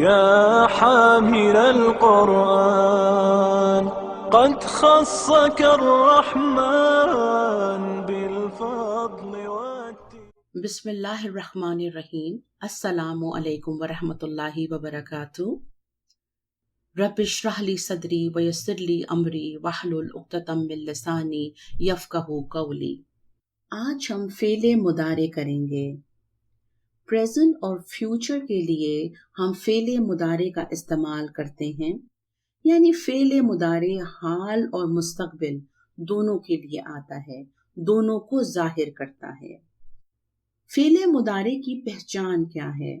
يا حامل القرآن قد خصك الرحمن بالفضل بسم اللہ الرحمن الرحیم. السلام علیکم ورحمۃ اللہ وبرکاتہ. رب اشرح لی صدری ویسر لی امری واحلل عقدۃ من لسانی یفقہوا قولی. آج ہم فعل مضارع کریں گے. پریزنٹ اور فیوچر کے لیے ہم فعل مضارع کا استعمال کرتے ہیں، یعنی فعل مضارع حال اور مستقبل دونوں کے لیے آتا ہے، دونوں کو ظاہر کرتا ہے. فعل مضارع کی پہچان کیا ہے؟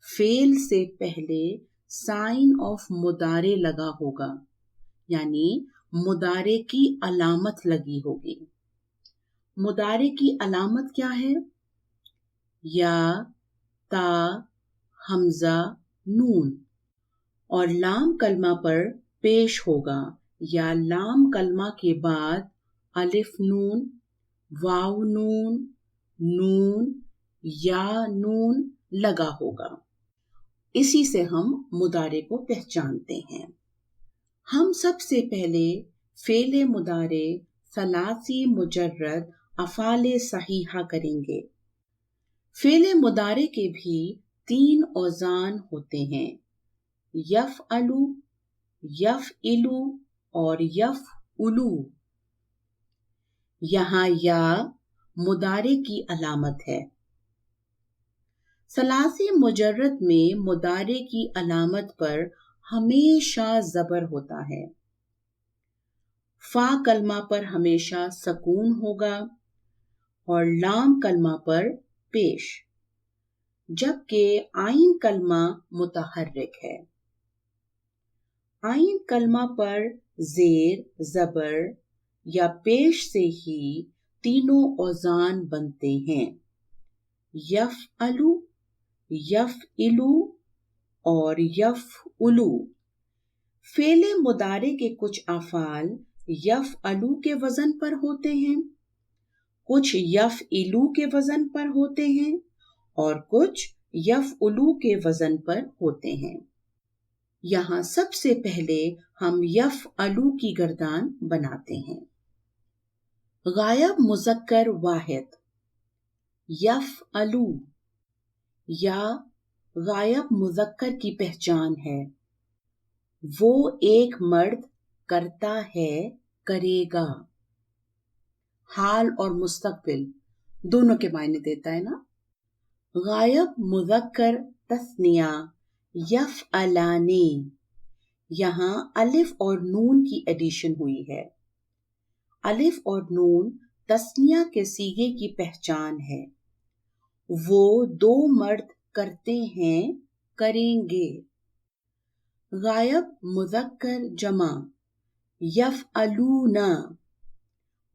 فعل سے پہلے سائن آف مضارع لگا ہوگا، یعنی مضارع کی علامت لگی ہوگی. مضارع کی علامت کیا ہے؟ یا، تا، حمزہ، نون اور لام کلمہ پر پیش ہوگا، یا لام کلمہ کے بعد الف نون، واو نون، نون یا نون لگا ہوگا. اسی سے ہم مضارع کو پہچانتے ہیں. ہم سب سے پہلے فعل مضارع ثلاثی مجرد افعال صحیحہ کریں گے. فعل مضارع کے بھی 3 اوزان ہوتے ہیں: یفعلو، یفعلو اور یفعلو. یہاں یا مضارع کی علامت ہے. ثلاثی مجرد میں مضارع کی علامت پر ہمیشہ زبر ہوتا ہے. فا کلمہ پر ہمیشہ سکون ہوگا اور لام کلمہ پر پیش، جبکہ عین کلمہ متحرک ہے. عین کلمہ پر زیر، زبر یا پیش سے ہی تینوں اوزان بنتے ہیں: یفعلو، یفعلو اور یفعلو. فعل مضارع کے کچھ افعال یفعلو کے وزن پر ہوتے ہیں، کچھ یفعلو کے وزن پر ہوتے ہیں اور کچھ یفعلو کے وزن پر ہوتے ہیں. یہاں سب سے پہلے ہم یفعلو کی گردان بناتے ہیں. غائب مذکر واحد یفعلو. یا غائب مذکر کی پہچان ہے. وہ ایک مرد کرتا ہے، کرے گا. حال اور مستقبل دونوں کے معنی دیتا ہے نا. غائب مذکر تثنیہ یفعلانی. یہاں الف اور نون کی ایڈیشن ہوئی ہے. الف اور نون تثنیہ کے صیغے کی پہچان ہے. وہ 2 مرد کرتے ہیں، کریں گے. غائب مذکر جمع یفعلون.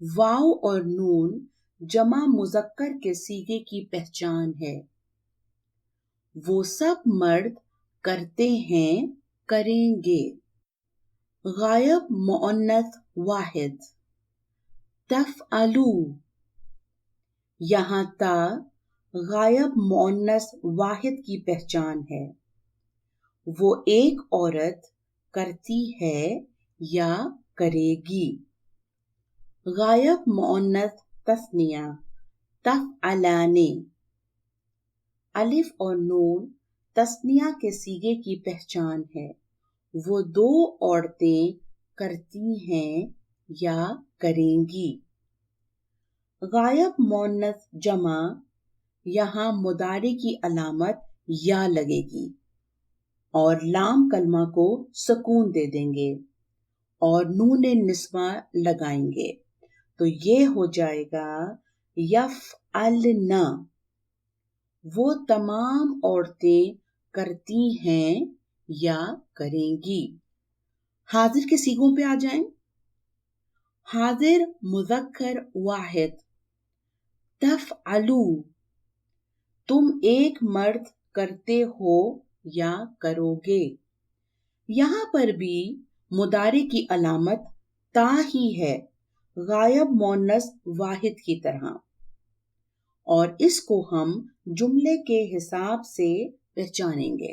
واو اور نون جمع مذکر کے صیغے کی پہچان ہے. وہ سب مرد کرتے ہیں، کریں گے. غائب مؤنث واحد تفعلوا. یہاں تا غائب مؤنث واحد کی پہچان ہے. وہ ایک عورت کرتی ہے یا کرے گی. غائب مؤنث تثنیہ تفعلان. الف اور نون تثنیہ کے صیغے کی پہچان ہے. وہ 2 عورتیں کرتی ہیں یا کریں گی. غائب مؤنث جمع، یہاں مضارع کی علامت یا لگے گی اور لام کلمہ کو سکون دے دیں گے اور نون نسوہ لگائیں گے، تو یہ ہو جائے گا یفعلن. وہ تمام عورتیں کرتی ہیں یا کریں گی. حاضر کے صیغوں پہ آ جائیں. حاضر مذکر واحد تفعلوا. تم ایک مرد کرتے ہو یا کرو گے. یہاں پر بھی مضارع کی علامت تا ہی ہے، غائب مؤنث واحد کی طرح، اور اس کو ہم جملے کے حساب سے پہچانیں گے.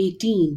18।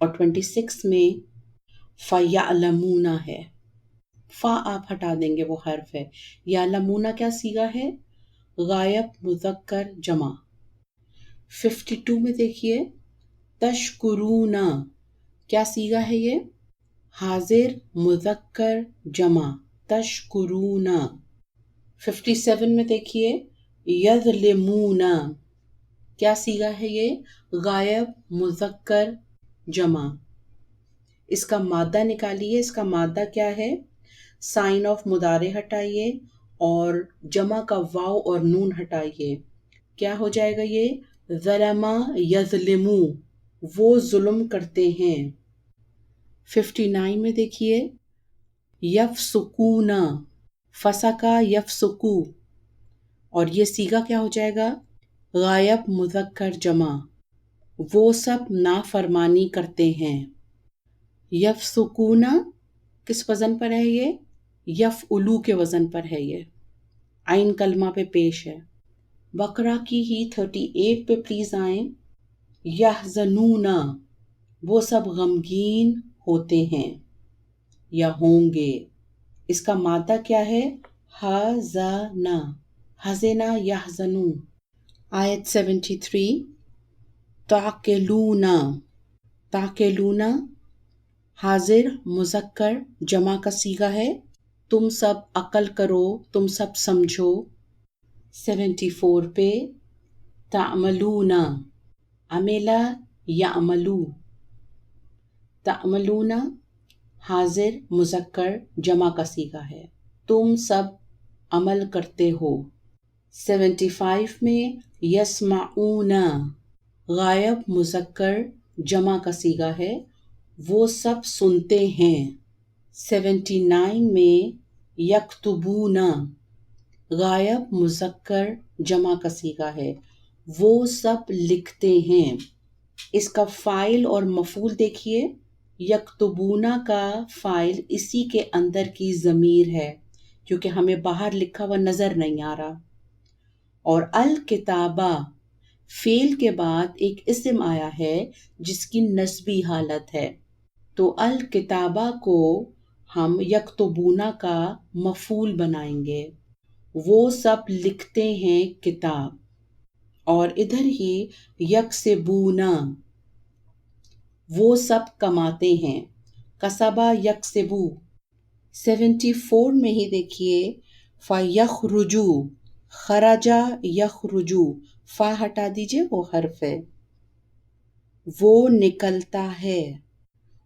اور 26 میں فَيَعْلَمُونَ ہے، فا آپ ہٹا دیں گے، وہ حرف ہے. یعلمون کیا صیغہ ہے؟ غائب مذکر جمع. 52 میں دیکھیے تشکرون کیا صیغہ ہے یہ؟ حاضر مذکر جمع تشکرون. 57 میں دیکھیے یظلمون کیا صیغہ ہے یہ؟ غائب مذکر جمع. اس کا مادہ نکالیے. اس کا مادہ کیا ہے؟ سائن آف مضارع ہٹائیے اور جمع کا واو اور نون ہٹائیے. کیا ہو جائے گا یہ؟ ظلم یظلمو، وہ ظلم کرتے ہیں. 59 میں دیکھیے یفسقون، فسقا یفسقو، اور یہ صیغہ کیا ہو جائے گا؟ غائب مذکر جمع، وہ سب نافرمانی کرتے ہیں. یفسقون کس وزن پر ہے یہ؟ یفعلو کے وزن پر ہے. یہ عین کلمہ پہ پیش ہے. بقرہ کی ہی 38 پہ پلیز آئیں. یحزنون وہ سب غمگین ہوتے ہیں یا ہوں گے. اس کا مادہ کیا ہے؟ حزنا، حزنا یحزنون. آیت 73 تعقلون، تعقلون حاضر مذکر جمع کا صیغہ ہے. تم سب عقل کرو، تم سب سمجھو. 74 پہ تعملون، عملا یعملو، تعملون حاضر مذکر جمع کا صیغہ ہے. تم سب عمل کرتے ہو. 75 میں یسمعون غائب مذکر جمع کا صیغہ ہے، وہ سب سنتے ہیں. 79 میں یکتبون غائب مذکر جمع کا صیغہ ہے، وہ سب لکھتے ہیں. اس کا فاعل اور مفعول دیکھیے. یکتبون کا فاعل اسی کے اندر کی ضمیر ہے کیونکہ ہمیں باہر لکھا ہوا نظر نہیں آ رہا. اور الکتابہ فعل کے بعد ایک اسم آیا ہے جس کی نسبی حالت ہے، تو الکتابہ کو ہم یکتبون کا مفعول بنائیں گے. وہ سب لکھتے ہیں کتاب. اور ادھر ہی یکسبون وہ سب کماتے ہیں، کسبہ یکسبو. 74 میں ہی دیکھیے فَيَخْرُجُ، خرجہ یخرجو، فا ہٹا دیجئے وہ حرف ہے، وہ نکلتا ہے.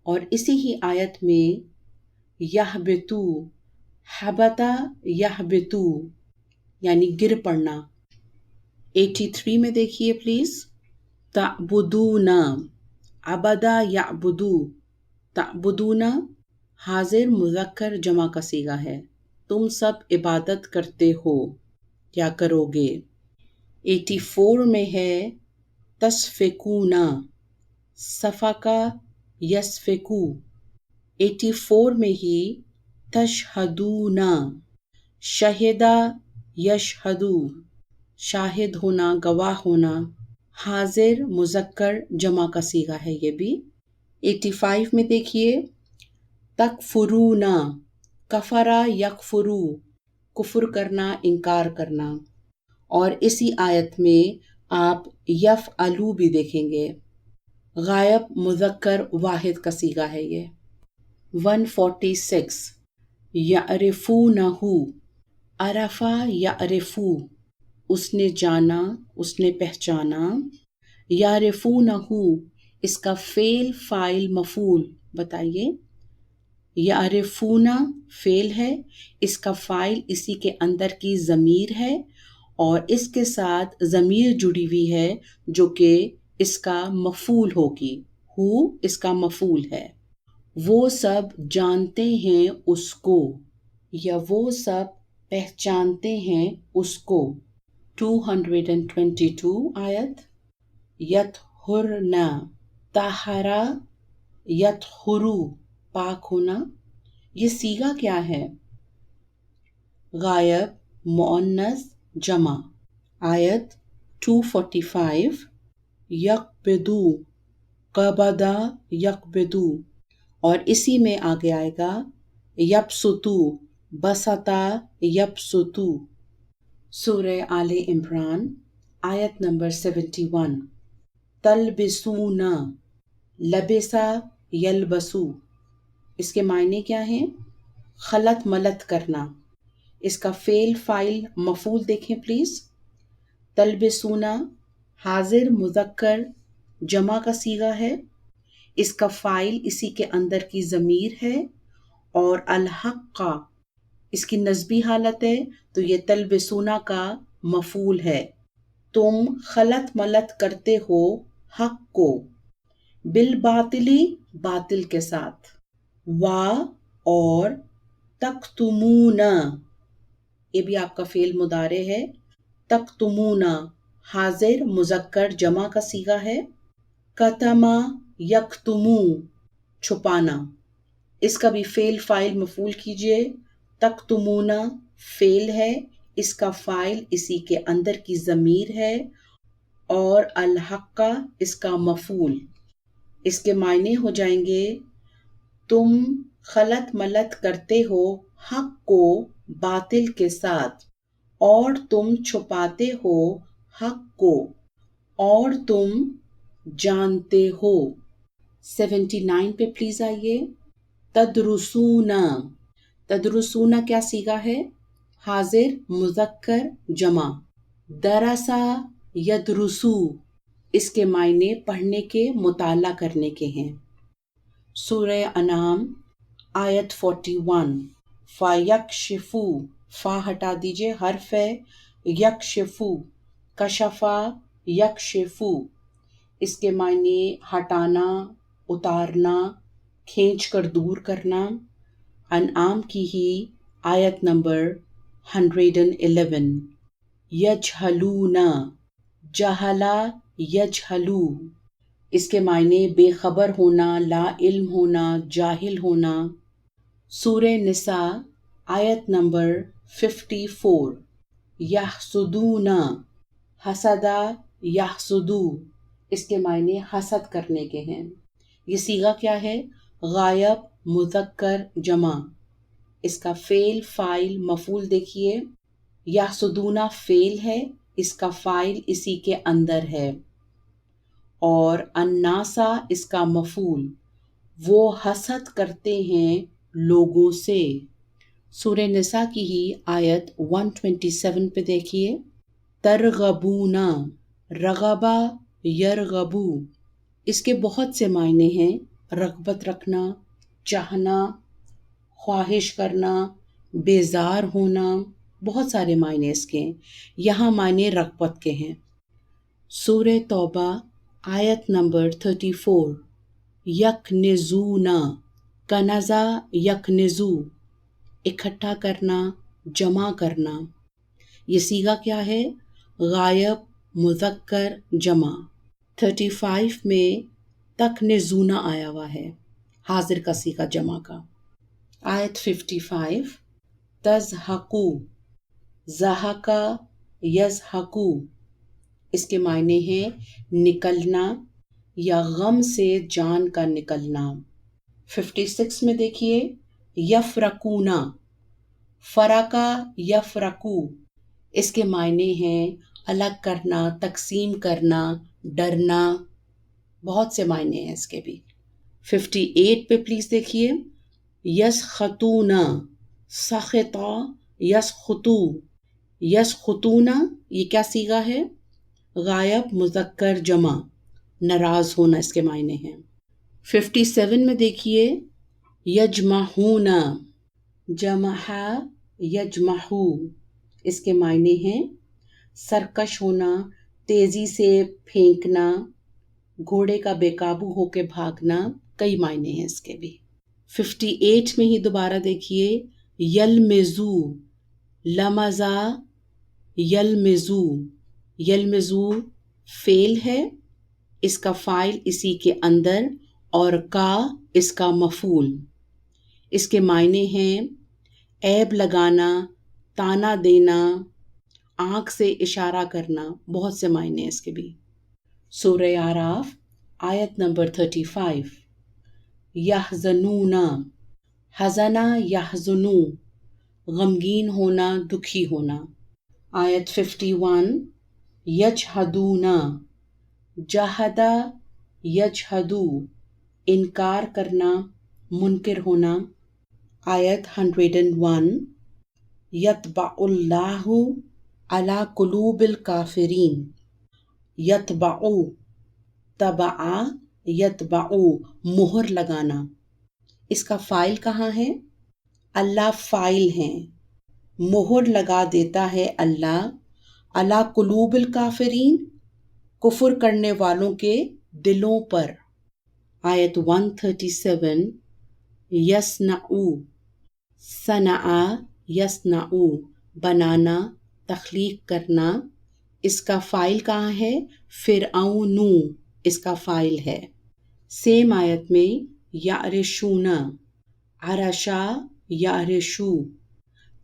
اور اسی ہی آیت میں یحبطو، حبطہ یحبطو یعنی گر پڑنا. 83 میں دیکھیے پلیز تعبدون، عبدہ یعبدو، تعبدون حاضر مذکر جمع کا صیغہ ہے. تم سب عبادت کرتے ہو یا کرو گے. 84 میں ہے تسفکون، سفکا یسفکو. 84 میں ہی تشہدون، شہدہ یشہدو، شاہد ہونا، گواہ ہونا. حاضر مذکر جمع کا صیغہ ہے یہ بھی. 85 میں دیکھیے تکفرون، کفرا یکفرو، کفر کرنا، انکار کرنا. اور اسی آیت میں آپ یفعلو بھی دیکھیں گے، غائب مذکر واحد کا صیغہ ہے یہ. 146 یعرفونہ، عرفہ یعرفو، اس نے جانا، اس نے پہچانا. یعرفونہ اس کا فعل فاعل مفعول بتائیے. یعرفون فعل ہے، اس کا فاعل اسی کے اندر کی ضمیر ہے اور اس کے ساتھ ضمیر جڑی ہوئی ہے جو کہ اس کا مفعول ہوگی. ہو اس کا مفعول ہے. وہ سب جانتے ہیں اس کو یا وہ سب پہچانتے ہیں اس کو. 222 آیت یطہرن، طہرا یطہرو پاک ہونا. یہ صیغہ کیا ہے؟ غائب مؤنث جمع. آیت 245 یقبضو، قبضا یقبدو، اور اسی میں آگے آئے گا یبسطو، بسطا یبسطو۔ سورہ آل عمران آیت نمبر 71۔ تلبسون، لبسا یلبسو، اس کے معنی کیا ہیں؟ خلط ملط کرنا۔ اس کا فعل فاعل مفعول دیکھیں پلیز۔ تلبسون حاضر مذکر جمع کا صیغہ ہے، اس کا فاعل اسی کے اندر کی ضمیر ہے، اور الحق اس کی نسبی حالت ہے، تو یہ تلبسونا کا مفعول ہے۔ تم خلط ملط کرتے ہو حق کو، بالباطلی باطل کے ساتھ، اور تکتمون یہ بھی آپ کا فعل مضارع ہے۔ تکتمون حاضر مذکر جمع کا صیغہ ہے۔ کتما یکتمو چھپانا، اس کا بھی فعل فاعل مفعول کیجئے۔ تکتمون فعل ہے، اس کا فاعل اسی کے اندر کی ضمیر ہے، اور الحق اس کا مفعول۔ اس کے معنی ہو جائیں گے تم خلط ملط کرتے ہو حق کو باطل کے ساتھ، اور تم چھپاتے ہو حق کو، اور تم جانتے ہو۔ 79 پہ پلیز آئیے۔ تدرسون، تدرسون کیا صیغہ ہے؟ حاضر مذکر جمع۔ درسا یدرسو، اس کے معنی پڑھنے کے، مطالعہ کرنے کے ہیں۔ سورہ انعام آیت 41۔ فَيَكْشِفُ، فا ہٹا دیجئے، حرف ہے، یکشفو، کشفا یکشفو، اس کے معنی ہٹانا، اتارنا، کھینچ کر دور کرنا۔ انعام کی ہی آیت نمبر 111۔ یجہلون، جہلا یجہلو، اس کے معنی بے خبر ہونا، لا علم ہونا، جاہل ہونا۔ سورہ نساء آیت نمبر 54۔ یحسدون، حسدا یحسدو، اس کے معنی حسد کرنے کے ہیں۔ یہ صیغہ کیا ہے؟ غائب مذکر جمع، اس کا فعل فاعل مفعول دیکھیے۔ یحسدون فعل ہے، اس کا فاعل اسی کے اندر ہے، اور الناسا اس کا مفعول، وہ حسد کرتے ہیں لوگوں سے۔ سورہ نساء کی ہی آیت 127 پہ دیکھیے۔ ترغبون، رغبا یرغبو، اس کے بہت سے معنی ہیں، رغبت رکھنا، چاہنا، خواہش کرنا، بیزار ہونا، بہت سارے معنی اس کے ہیں، یہاں معنی رغبت کے ہیں۔ سورہ توبہ آیت نمبر 34۔ یکنزون، کنزا یکنزو، اکٹھا کرنا، جمع کرنا۔ یہ صیغہ کیا ہے؟ غائب مذکر جمع۔ 35 میں تکنزون آیا ہوا ہے، حاضر کا صیغہ جمع کا۔ آیت 55۔ تضحکو، ضحکا یضحکو، اس کے معنی ہیں نکلنا یا غم سے جان کا نکلنا۔ 56 میں دیکھیے۔ یفرقون، فرقا یفرقو، اس کے معنی ہیں الگ کرنا، تقسیم کرنا، ڈرنا، بہت سے معنی ہیں اس کے بھی۔ 58 پہ پلیز دیکھیے۔ یسخطون، سخطا یسخطو، یسخطون یہ کیا صیغہ ہے؟ غائب مذکر جمع، ناراض ہونا اس کے معنی ہیں۔ 57 میں دیکھیے۔ یجمعون، جمع یجمعو، اس کے معنی ہیں سرکش ہونا، تیزی سے پھینکنا، گھوڑے کا بے قابو ہو کے بھاگنا، کئی معنی ہیں اس کے بھی۔ 58 میں ہی دوبارہ دیکھیے۔ یلمزو، لمزا یلمزو، یلمزو فعل ہے، اس کا فاعل اسی کے اندر، اور کا اس کا مفعول۔ اس کے معنی ہیں عیب لگانا، تانا دینا، آنکھ سے اشارہ کرنا، بہت سے معنی ہیں اس کے بھی۔ سورہ اعراف آیت نمبر 35 یحزنونا، حزنا یحزنو، غمگین ہونا، دکھی ہونا۔ آیت 51 یجحدونا، جہدا یجحدو، انکار کرنا، منکر ہونا۔ آیت 101 یطبع اللہ علی قلوب الکافرین، یطبع، تبع یطبع، مہر لگانا۔ اس کا فاعل کہاں ہے؟ اللہ فاعل ہیں، مہر لگا دیتا ہے اللہ علی قلوب الکافرین، کفر کرنے والوں کے دلوں پر۔ آیت 137 یصنع، صنع یصنع، بنانا، تخلیق کرنا۔ اس کا فاعل کہاں ہے؟ فرعون، اس کا فاعل ہے۔ سیم آیت میں یعرشون، عرشا یعرشو،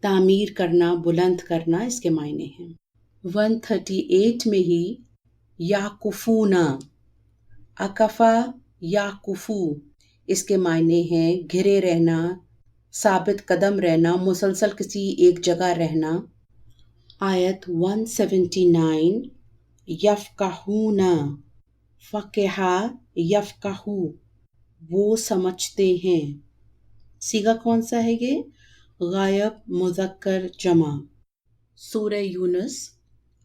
تعمیر کرنا، بلند کرنا، اس کے معنی ہیں۔ 138 میں ہی یعکفون، عکفا یعکفو، اس کے معنی ہیں گھرے رہنا، ثابت قدم رہنا، مسلسل کسی ایک جگہ رہنا۔ آیت 179 یفقہون، فقہ یفقہ، وہ سمجھتے ہیں۔ صیغہ کون سا ہے یہ؟ غائب مذکر جمع۔ سورہ یونس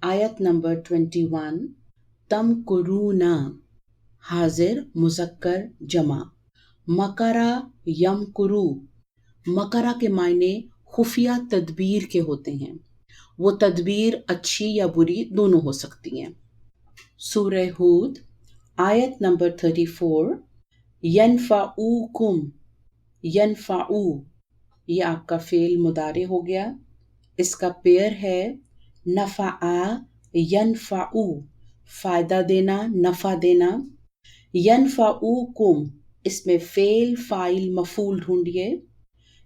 آیت نمبر 21 تمکرون، حاضر مذکر جمع۔ مکرا یمکرو، مکرا کے معنی خفیہ تدبیر کے ہوتے ہیں، وہ تدبیر اچھی یا بری دونوں ہو سکتی ہیں۔ سورہ ہود آیت نمبر 34 ینفعوکم، ینفعو، یہ آپ کا فعل مضارع ہو گیا، اس کا پیئر ہے نفع ینفعو، فائدہ دینا، نفع دینا۔ ینفعوکم، اس میں فعل فاعل مفعول ڈھونڈیے۔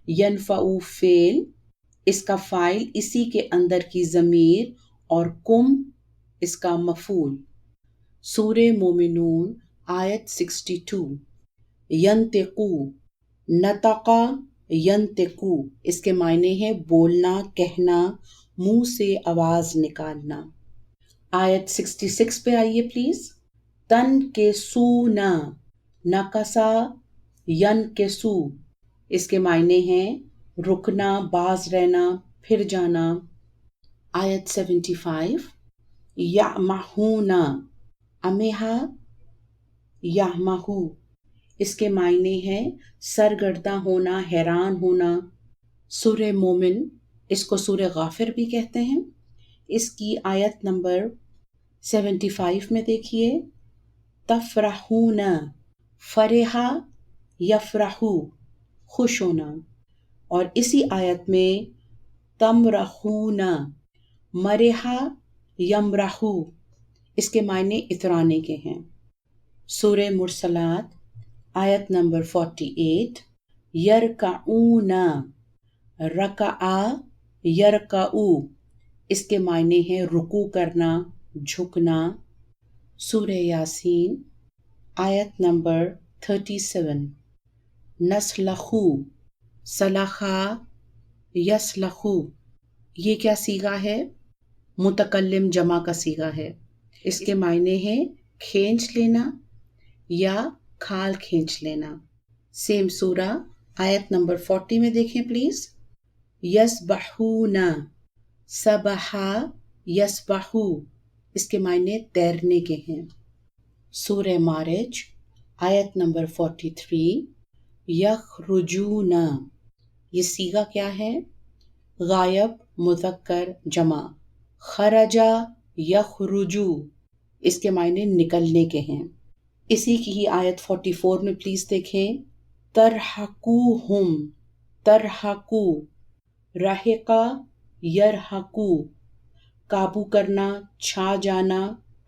ینفعو فعل، اس کا فاعل اسی کے اندر کی ضمیر، اور کم اس کا مفعول۔ سورہ مومنون آیت 62 ینطقو، نطقا ینطقو، اس کے معنی ہے بولنا، کہنا، منہ سے آواز نکالنا۔ آیت 66 پہ آئیے پلیز۔ تنکسون، نکسا ینکسو، اس کے معنی ہیں رکنا، باز رہنا، پھر جانا۔ آیت 75 یعمہون، امہا یعمہو، اس کے معنی ہے سرگرداں ہونا، حیران ہونا۔ سورہ مومن، اس کو سورہ غافر بھی کہتے ہیں، اس کی آیت نمبر 75 میں دیکھیے تفرحون، فرحہ یفرحو، خوش ہونا۔ اور اسی آیت میں تمرحون، مرحہ یمرحو، اس کے معنی اترانے کے ہیں۔ سورہ مرسلات آیت نمبر 48 یرکعون، رکع یرکعو، اس کے معنی ہیں رکوع کرنا، جھکنا۔ سورہ یاسین آیت نمبر 37 نسلخو، سلخا یسلخو، یہ کیا صیغہ ہے؟ متکلم جمع کا صیغہ ہے، اس کے معنی ہیں کھینچ لینا یا کھال کھینچ لینا۔ سیم سورہ آیت نمبر 40 میں دیکھیں پلیز۔ یسبحون، سبحا یسبحو، اس کے معنی تیرنے کے ہیں۔ سورہ معارج آیت نمبر 43 یخرجون، یہ صیغہ کیا ہے؟ غائب مذکر جمع۔ خرجا یخرجو، اس کے معنی نکلنے کے ہیں۔ اسی کی ہی آیت 44 میں پلیز دیکھیں ترحقوہم، ترحقو، رحقا یرحقو، قابو کرنا، چھا جانا،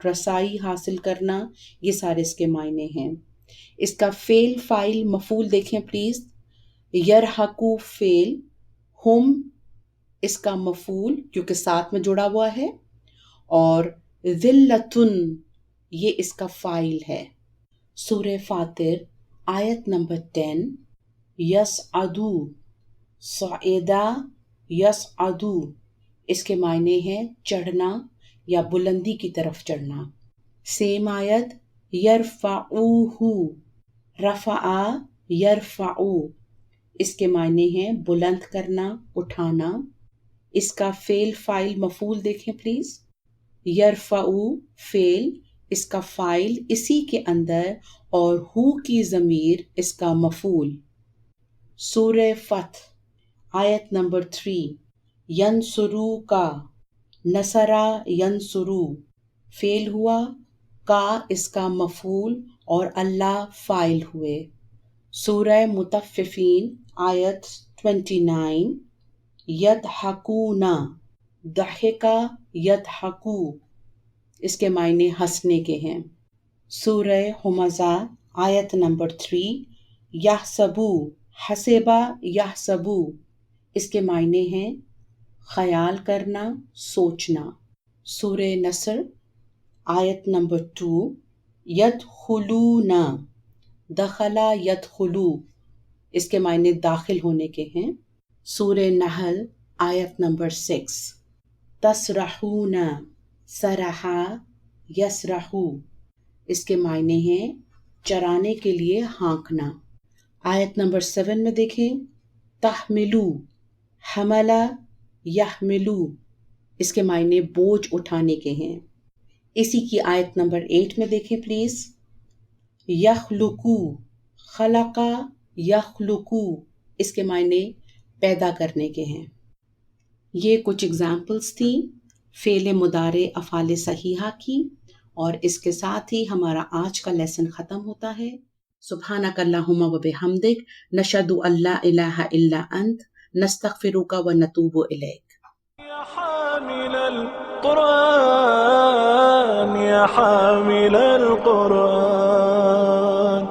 رسائی حاصل کرنا، یہ سارے اس کے معنی ہیں۔ اس کا فعل فاعل مفعول دیکھیں پلیز۔ یرحقو فعل، ہم اس کا مفعول کیونکہ ساتھ میں جڑا ہوا ہے، اور ذلتن یہ اس کا فاعل ہے۔ سورہ فاطر آیت نمبر 10، یسعدو، صعیدہ یسعدو، اس کے معنی ہیں چڑھنا یا بلندی کی طرف چڑھنا۔ سیم آیت یرفعوہ، رفع یرفعو، اس کے معنی ہیں بلند کرنا، اٹھانا۔ اس کا فعل فاعل مفعول دیکھیں پلیز۔ یرفعو فعل، اس کا فاعل اسی کے اندر اور ہو کی ضمیر اس کا مفعول۔ سورہ فتح آیت نمبر 3، ینصرو کا، نصرہ ینصرو، فعل ہوا، کا اس کا مفعول اور اللہ فاعل ہوئے۔ سورہ مطففین آیت 29، یضحکون، ضحکا یضحکو، اس کے معنی ہنسنے کے ہیں۔ سورہ ہمزہ آیت نمبر 3، یحسبو، حسبا یحسبو، اس کے معنی ہیں خیال کرنا، سوچنا۔ سورہ نصر آیت نمبر 2، یدخلون، دخلا یدخلو، اس کے معنی داخل ہونے کے ہیں۔ سورہ نحل آیت نمبر 6، تسرحون، سرحا یسرحو، اس کے معنی ہیں چرانے کے لیے ہانکنا۔ آیت نمبر 7 میں دیکھیں، تحملو، حملہ یحملو، اس کے معنی بوجھ اٹھانے کے ہیں۔ اسی کی آیت نمبر 8 میں دیکھیں پلیز، یخلقو، خلقا یخلقو، اس کے معنی پیدا کرنے کے ہیں۔ یہ کچھ اگزامپلس تھیں فعل مضارع افعال صحیحہ کی، اور اس کے ساتھ ہی ہمارا آج کا لیسن ختم ہوتا ہے۔ سبحانک اللہم و بحمدک، نشہد ان لا الہ الا انت، نستغفرک و نتوب الیک۔ يا حامل القرآن، يا حامل القرآن